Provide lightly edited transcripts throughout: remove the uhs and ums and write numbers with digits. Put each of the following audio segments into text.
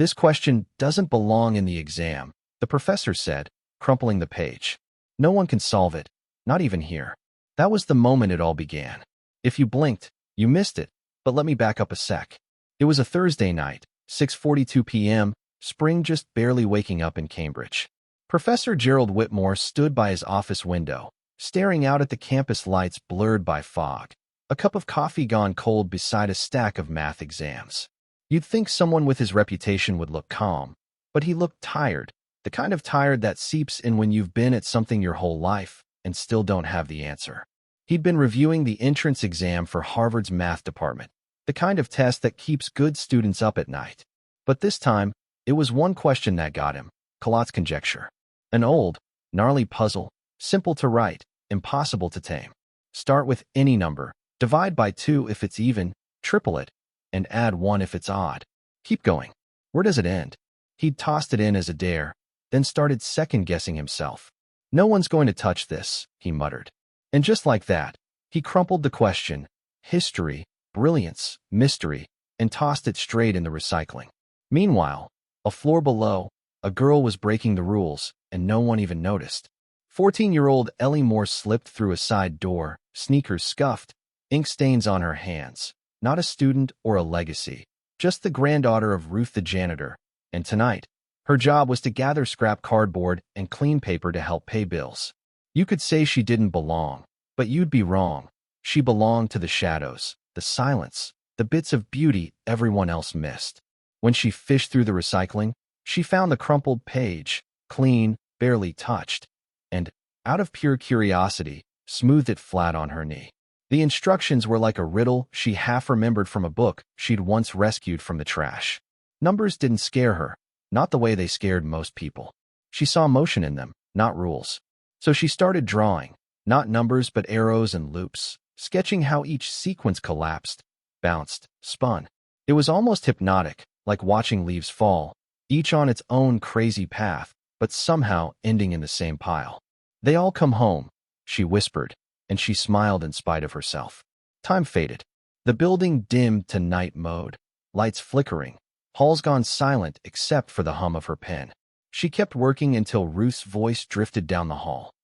This question doesn't belong in the exam, the professor said, crumpling the page. No one can solve it, not even here. That was the moment it all began. If you blinked, you missed it, but let me back up a sec. It was a Thursday night, 6:42 p.m., spring just barely waking up in Cambridge. Professor Gerald Whitmore stood by his office window, staring out at the campus lights blurred by fog, a cup of coffee gone cold beside a stack of math exams. You'd think someone with his reputation would look calm, but he looked tired, the kind of tired that seeps in when you've been at something your whole life and still don't have the answer. He'd been reviewing the entrance exam for Harvard's math department, the kind of test that keeps good students up at night. But this time, it was one question that got him: Collat's conjecture. An old, gnarly puzzle, simple to write, impossible to tame. Start with any number, divide by 2 if it's even, triple it, and add 1 if it's odd. Keep going. Where does it end? He'd tossed it in as a dare, then started second-guessing himself. No one's going to touch this, he muttered. And just like that, he crumpled the question, history, brilliance, mystery, and tossed it straight in the recycling. Meanwhile, a floor below, a girl was breaking the rules, and no one even noticed. 14-year-old Ellie Moore slipped through a side door, sneakers scuffed, ink stains on her hands. Not a student or a legacy, just the granddaughter of Ruth the janitor. And tonight, her job was to gather scrap cardboard and clean paper to help pay bills. You could say she didn't belong, but you'd be wrong. She belonged to the shadows, the silence, the bits of beauty everyone else missed. When she fished through the recycling, she found the crumpled page, clean, barely touched, and, out of pure curiosity, smoothed it flat on her knee. The instructions were like a riddle she half remembered from a book she'd once rescued from the trash. Numbers didn't scare her, not the way they scared most people. She saw motion in them, not rules. So she started drawing, not numbers but arrows and loops, sketching how each sequence collapsed, bounced, spun. It was almost hypnotic, like watching leaves fall, each on its own crazy path, but somehow ending in the same pile. They all come home, she whispered, and she smiled in spite of herself. Time faded. The building dimmed to night mode, lights flickering, halls gone silent except for the hum of her pen. She kept working until Ruth's voice drifted down the hall.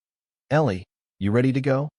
Ellie, you ready to go?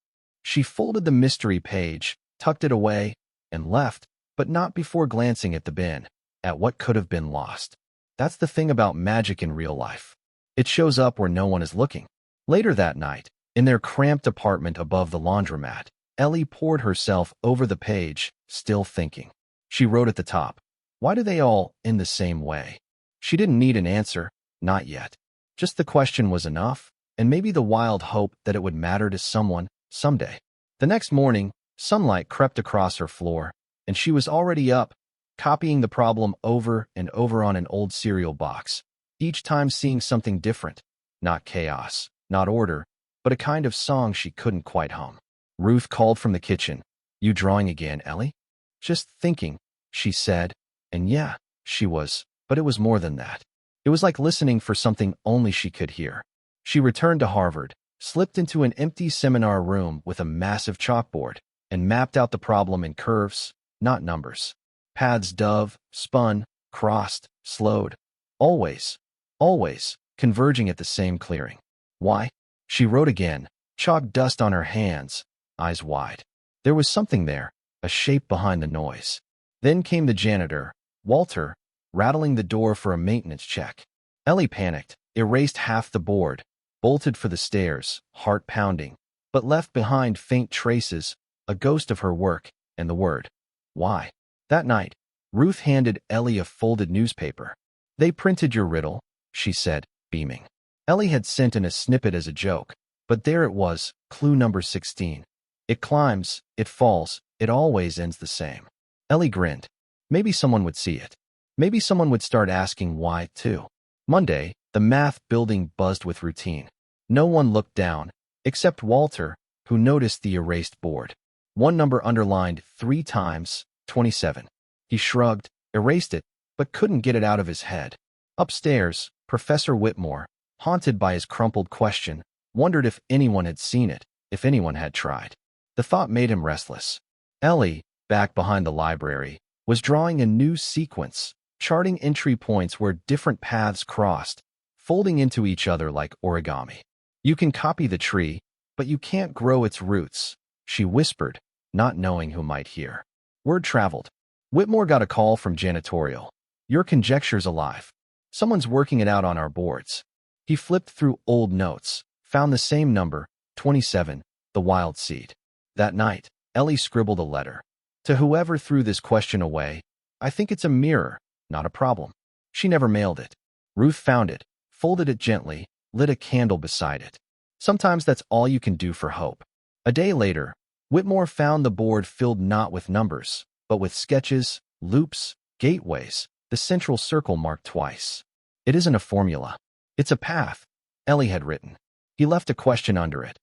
She folded the mystery page, tucked it away, and left, but not before glancing at the bin, at what could have been lost. That's the thing about magic in real life. It shows up where no one is looking. Later that night, in their cramped apartment above the laundromat, Ellie poured herself over the page, still thinking. She wrote at the top, "Why do they all end the same way?" She didn't need an answer, not yet. Just the question was enough, and maybe the wild hope that it would matter to someone someday. The next morning, sunlight crept across her floor, and she was already up, copying the problem over and over on an old cereal box, each time seeing something different. Not chaos, not order, but a kind of song she couldn't quite hum. Ruth called from the kitchen. "You drawing again, Ellie?" "Just thinking," she said, and yeah, she was, but it was more than that. It was like listening for something only she could hear. She returned to Harvard, slipped into an empty seminar room with a massive chalkboard, and mapped out the problem in curves, not numbers. Paths dove, spun, crossed, slowed. Always, always, converging at the same clearing. Why? She wrote again, chalk dust on her hands, eyes wide. There was something there, a shape behind the noise. Then came the janitor, Walter, rattling the door for a maintenance check. Ellie panicked, erased half the board, bolted for the stairs, heart pounding, but left behind faint traces, a ghost of her work, and the word, why. That night, Ruth handed Ellie a folded newspaper. "They printed your riddle," she said, beaming. Ellie had sent in a snippet as a joke, but there it was, clue number 16. It climbs, it falls, it always ends the same. Ellie grinned. Maybe someone would see it. Maybe someone would start asking why, too. Monday, the math building buzzed with routine. No one looked down, except Walter, who noticed the erased board. One number underlined 3 times, 27. He shrugged, erased it, but couldn't get it out of his head. Upstairs, Professor Whitmore, haunted by his crumpled question, wondered if anyone had seen it, if anyone had tried. The thought made him restless. Ellie, back behind the library, was drawing a new sequence, charting entry points where different paths crossed, folding into each other like origami. You can copy the tree, but you can't grow its roots, she whispered, not knowing who might hear. Word traveled. Whitmore got a call from Janitorial. Your conjecture's alive. Someone's working it out on our boards. He flipped through old notes, found the same number, 27, the wild seed. That night, Ellie scribbled a letter. To whoever threw this question away, I think it's a mirror, not a problem. She never mailed it. Ruth found it, folded it gently, lit a candle beside it. Sometimes that's all you can do for hope. A day later, Whitmore found the board filled not with numbers, but with sketches, loops, gateways, the central circle marked twice. It isn't a formula. It's a path, Ellie had written. He left a question under it.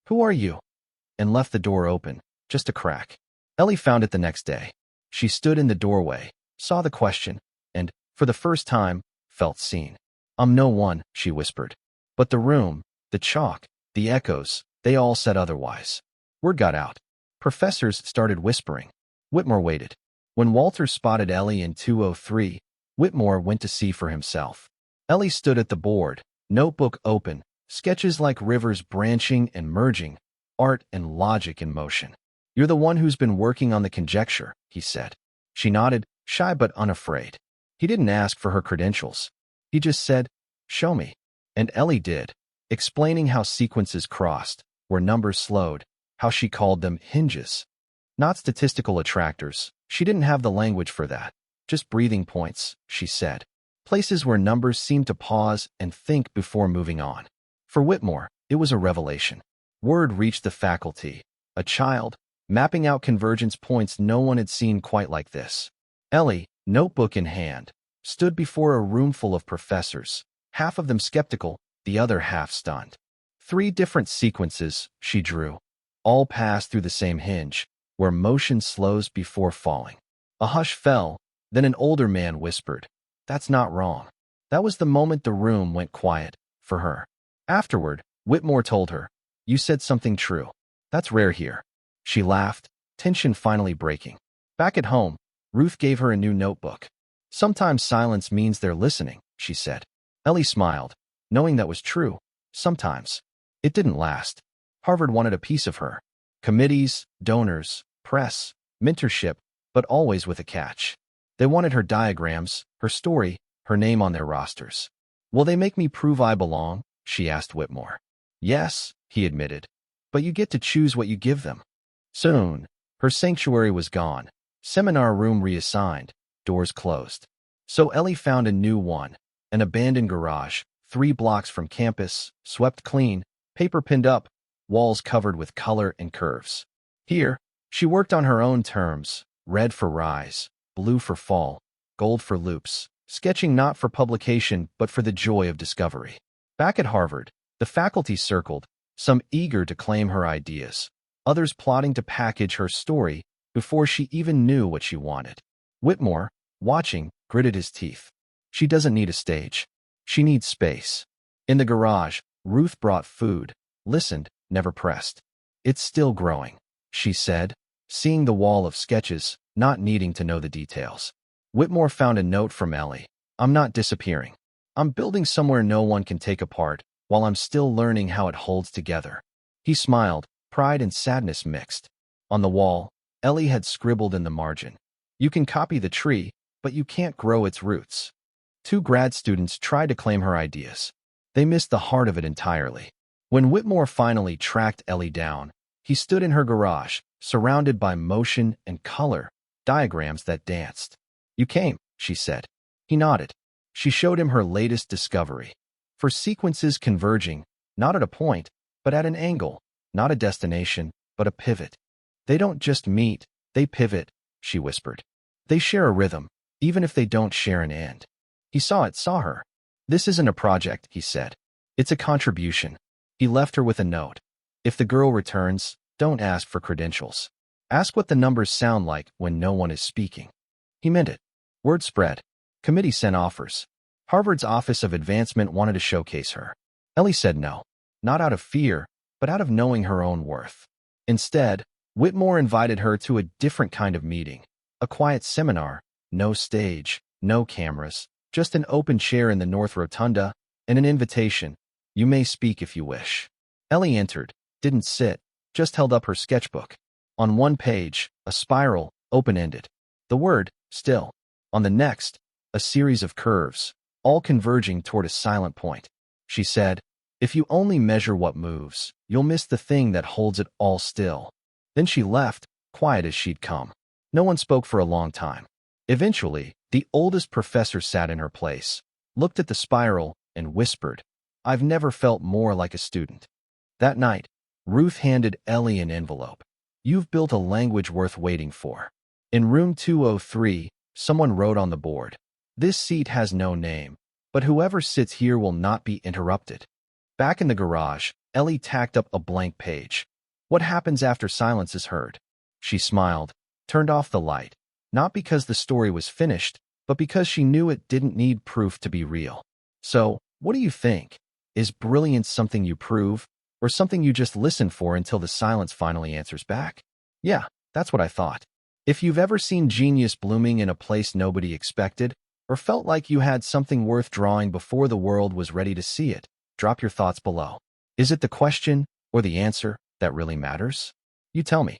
Who are you? And left the door open, just a crack. Ellie found it the next day. She stood in the doorway, saw the question, and, for the first time, felt seen. I'm no one, she whispered. But the room, the chalk, the echoes, they all said otherwise. Word got out. Professors started whispering. Whitmore waited. When Walter spotted Ellie in 203, Whitmore went to see for himself. Ellie stood at the board, notebook open, sketches like rivers branching and merging, art and logic in motion. You're the one who's been working on the conjecture, he said. She nodded, shy but unafraid. He didn't ask for her credentials. He just said, show me. And Ellie did, explaining how sequences crossed, where numbers slowed, how she called them hinges. Not statistical attractors, she didn't have the language for that. Just breathing points, she said. Places where numbers seemed to pause and think before moving on. For Whitmore, it was a revelation. Word reached the faculty. A child, mapping out convergence points no one had seen quite like this. Ellie, notebook in hand, stood before a room full of professors, half of them skeptical, the other half stunned. 3 different sequences, she drew. All passed through the same hinge, where motion slows before falling. A hush fell, then an older man whispered, that's not wrong. That was the moment the room went quiet, for her. Afterward, Whitmore told her, you said something true. That's rare here. She laughed, tension finally breaking. Back at home, Ruth gave her a new notebook. Sometimes silence means they're listening, she said. Ellie smiled, knowing that was true. Sometimes. It didn't last. Harvard wanted a piece of her. Committees, donors, press, mentorship, but always with a catch. They wanted her diagrams, her story, her name on their rosters. Will they make me prove I belong? She asked Whitmore. Yes, he admitted. But you get to choose what you give them. Soon, her sanctuary was gone. Seminar room reassigned, doors closed. So Ellie found a new one, an abandoned garage, 3 blocks from campus, swept clean, paper pinned up, walls covered with color and curves. Here, she worked on her own terms, red for rise, blue for fall, gold for loops, sketching not for publication but for the joy of discovery. Back at Harvard, the faculty circled, some eager to claim her ideas, others plotting to package her story before she even knew what she wanted. Whitmore, watching, gritted his teeth. She doesn't need a stage. She needs space. In the garage, Ruth brought food, listened, never pressed. It's still growing, she said, seeing the wall of sketches, not needing to know the details. Whitmore found a note from Ellie. I'm not disappearing. I'm building somewhere no one can take apart, while I'm still learning how it holds together. He smiled, pride and sadness mixed. On the wall, Ellie had scribbled in the margin. You can copy the tree, but you can't grow its roots. 2 grad students tried to claim her ideas. They missed the heart of it entirely. When Whitmore finally tracked Ellie down, he stood in her garage, surrounded by motion and color, diagrams that danced. You came, she said. He nodded. She showed him her latest discovery. For sequences converging, not at a point, but at an angle, not a destination, but a pivot. They don't just meet, they pivot, she whispered. They share a rhythm, even if they don't share an end. He saw her. This isn't a project, he said. It's a contribution. He left her with a note. If the girl returns, don't ask for credentials. Ask what the numbers sound like when no one is speaking. He meant it. Word spread. Committee sent offers. Harvard's Office of Advancement wanted to showcase her. Ellie said no, not out of fear, but out of knowing her own worth. Instead, Whitmore invited her to a different kind of meeting, a quiet seminar, no stage, No cameras, just an open chair in the North Rotunda, and an invitation. You may speak if you wish. Ellie entered, didn't sit, just held up her sketchbook. On one page, a spiral, open-ended. The word, still. On the next, a series of curves, all converging toward a silent point. She said, if you only measure what moves, you'll miss the thing that holds it all still. Then she left, quiet as she'd come. No one spoke for a long time. Eventually, the oldest professor sat in her place, looked at the spiral, and whispered, I've never felt more like a student. That night, Ruth handed Ellie an envelope. You've built a language worth waiting for. In room 203, someone wrote on the board, this seat has no name, but whoever sits here will not be interrupted. Back in the garage, Ellie tacked up a blank page. What happens after silence is heard? She smiled, turned off the light, not because the story was finished, but because she knew it didn't need proof to be real. So, what do you think? Is brilliance something you prove, or something you just listen for until the silence finally answers back? Yeah, that's what I thought. If you've ever seen genius blooming in a place nobody expected, or felt like you had something worth drawing before the world was ready to see it, drop your thoughts below. Is it the question, or the answer, that really matters? You tell me.